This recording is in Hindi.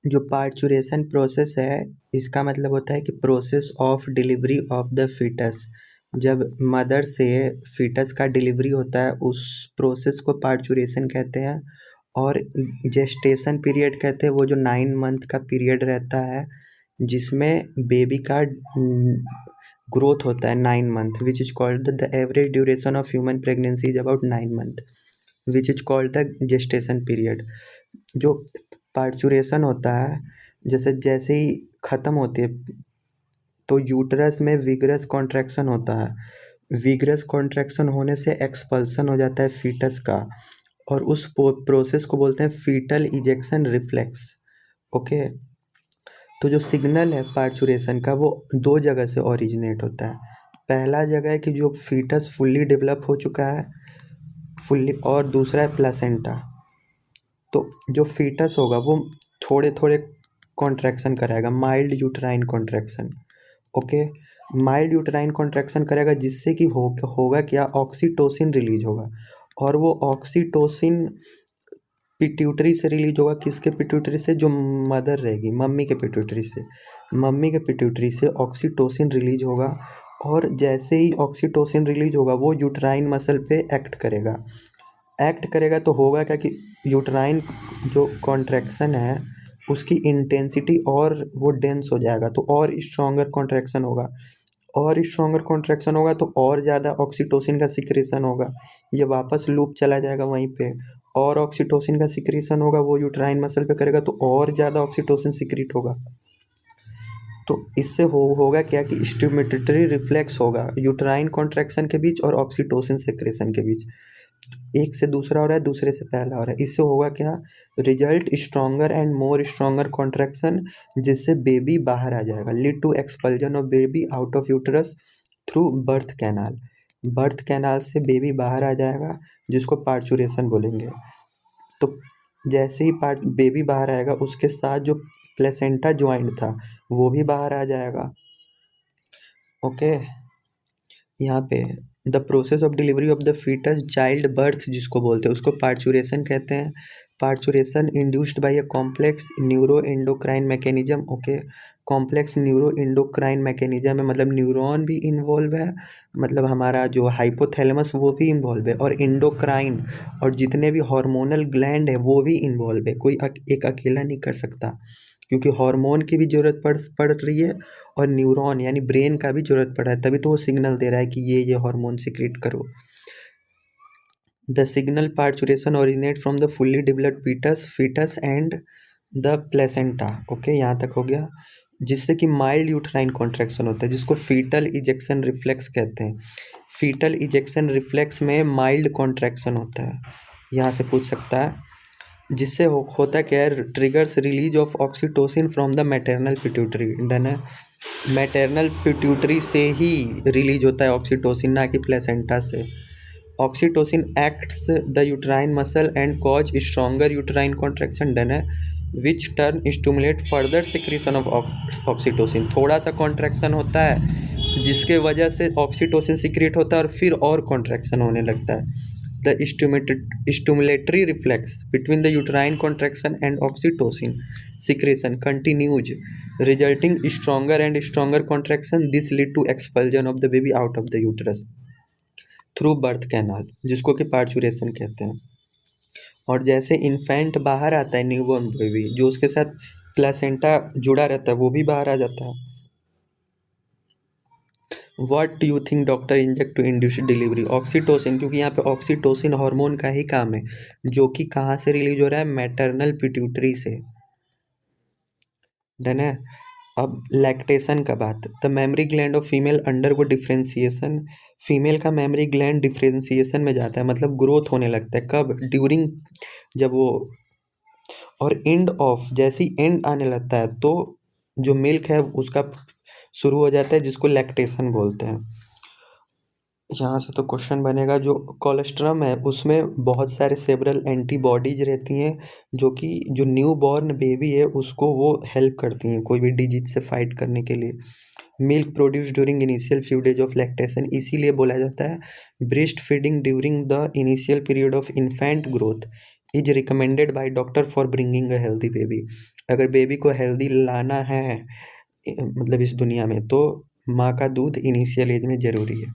जो पार्चुरेशन प्रोसेस है, इसका मतलब होता है कि process of delivery of the foetus. जब मदर से फीटस का डिलीवरी होता है उस प्रोसेस को पार्चुरेशन कहते हैं। और जेस्टेशन पीरियड कहते हैं वो जो 9 मंथ का पीरियड रहता है जिसमें बेबी का ग्रोथ होता है 9 month, which is called the average duration of human pregnancy is about 9 month, which is called the gestation period. जो पार्चुरेशन होता है जैसे जैसे ही ख़त्म होती है तो यूटरस में विगरस कॉन्ट्रैक्शन होता है। विगरस कॉन्ट्रैक्शन होने से एक्सपल्सन हो जाता है फीटस का, और उस प्रोसेस को बोलते हैं फीटल इजेक्शन रिफ्लेक्स। ओके, तो जो सिग्नल है पार्चुरेशन का वो 2 जगह से ओरिजिनेट होता है। पहला जगह है कि जो फीटस फुल्ली डेवलप हो चुका है फुल्ली, और दूसरा है प्लेसेंटा। तो जो फीटस होगा वो थोड़े थोड़े कॉन्ट्रैक्शन कराएगा, mild uterine contraction. Okay, mild uterine contraction करेगा जिससे कि होगा क्या, ऑक्सीटोसिन रिलीज होगा। और वो ऑक्सीटोसिन पिट्यूटरी से रिलीज होगा। किसके पिट्यूटरी से? जो मदर रहेगी, मम्मी के पिट्यूटरी से। मम्मी के पिट्यूटरी से ऑक्सीटोसिन रिलीज होगा, और जैसे ही ऑक्सीटोसिन रिलीज होगा वो यूटराइन मसल पे एक्ट करेगा तो होगा क्या कि यूटराइन जो कॉन्ट्रैक्शन है उसकी इंटेंसिटी और वो डेंस हो जाएगा, तो और स्ट्रॉन्गर कॉन्ट्रैक्शन होगा। और स्ट्रॉन्गर कॉन्ट्रैक्शन होगा तो और ज़्यादा ऑक्सीटोसिन का सिक्रेशन होगा। ये वापस लूप चला जाएगा वहीं पे, और ऑक्सीटोसिन का सिक्रेशन होगा, वो यूटराइन मसल पे करेगा तो और ज़्यादा ऑक्सीटोसिन सिक्रीट होगा। तो इससे होगा क्या कि स्टिम्युलेटरी रिफ्लेक्स होगा यूटराइन कॉन्ट्रैक्शन के बीच और ऑक्सीटोसिन सिक्रेशन के बीच। एक से दूसरा हो रहा है, दूसरे से पहला हो रहा है। इससे होगा क्या, result stronger and more stronger contraction, जिससे बेबी बाहर आ जाएगा। Lead to expulsion of baby out of uterus through birth canal. Birth canal से बेबी बाहर आ जाएगा जिसको पार्चुरेशन बोलेंगे। तो जैसे ही बेबी बाहर आएगा उसके साथ जो प्लेसेंटा ज्वाइंट था वो भी बाहर आ जाएगा। ओके, यहाँ पे the process of delivery of the foetus, child birth जिसको बोलते हैं उसको पार्चुरेशन कहते हैं। Parturition induced by a complex neuro endocrine mechanism. Okay, complex neuro endocrine mechanism है, मतलब न्यूरॉन भी इन्वॉल्व है, मतलब हमारा जो हाइपोथैलेमस वो भी इन्वॉल्व है, और एंडोक्राइन और जितने भी हार्मोनल ग्लैंड है वो भी इन्वॉल्व है। कोई एक अकेला नहीं कर सकता, क्योंकि हार्मोन की भी ज़रूरत पड़ रही है, और न्यूरॉन यानी ब्रेन का भी ज़रूरत पड़ रहा है, तभी तो वो सिग्नल दे रहा है कि ये हार्मोन सिक्रेट करो। The signal parturition originate from the fully developed foetus and the placenta. Okay, यहाँ तक हो गया। जिससे कि माइल्ड यूटराइन कॉन्ट्रैक्शन होता है जिसको फीटल इजेक्शन रिफ्लेक्स कहते हैं। फीटल इजेक्शन रिफ्लेक्स में माइल्ड कॉन्ट्रैक्शन होता है, यहाँ से पूछ सकता है। जिससे होता क्या है, triggers release of oxytocin from the maternal pituitary. Done है, मैटरनल पिट्यूटरी से ही रिलीज होता है ऑक्सीटोसिन, ना कि प्लेसेंटा से। Oxytocin acts the uterine muscle and cause stronger uterine contraction. Done है, which turn stimulate further secretion of oxytocin. थोड़ा सा कॉन्ट्रैक्शन होता है जिसके वजह से ऑक्सीटोसिन सिक्रेट होता है और फिर और कॉन्ट्रैक्शन होने लगता है। The stimulatory reflex between the uterine contraction and oxytocin secretion continues, resulting stronger and stronger contraction. This lead to expulsion of the baby out of the uterus through birth canal, जिसको कि पार्चुरेशन कहते हैं। और जैसे इन्फेंट बाहर आता है, न्यूबॉर्न बेबी जो उसके साथ प्लेसेंटा जुड़ा रहता है वो भी बाहर आ जाता है। What do you think doctor inject to induce delivery? Oxytocin, क्योंकि यहाँ पे ऑक्सीटोसिन हार्मोन का ही काम है, जो कि कहाँ से रिलीज हो रहा है, मैटरनल पिट्यूटरी से। डन है। अब लैक्टेशन का बात, the mammary gland of female undergo differentiation. Female का मेमरी ग्लैंड डिफ्रेंसिएशन में जाता है, मतलब ग्रोथ होने लगता है। कब? ड्यूरिंग, जब वो, और एंड ऑफ, जैसे ही एंड आने लगता है तो जो मिल्क है उसका शुरू हो जाता है, जिसको लैक्टेशन बोलते हैं। यहाँ से तो क्वेश्चन बनेगा, जो कोलेस्ट्रम है उसमें बहुत सारे सेवरल एंटीबॉडीज रहती हैं जो कि जो न्यू बॉर्न बेबी है उसको वो हेल्प करती हैं कोई भी डिजीज से फाइट करने के लिए। Milk produce during initial few days of lactation, इसीलिए बोला जाता है breast feeding during the initial period of infant growth is recommended by doctor for bringing a healthy baby. अगर बेबी को हेल्दी लाना है मतलब इस दुनिया में, तो माँ का दूध इनिशियल एज में ज़रूरी है।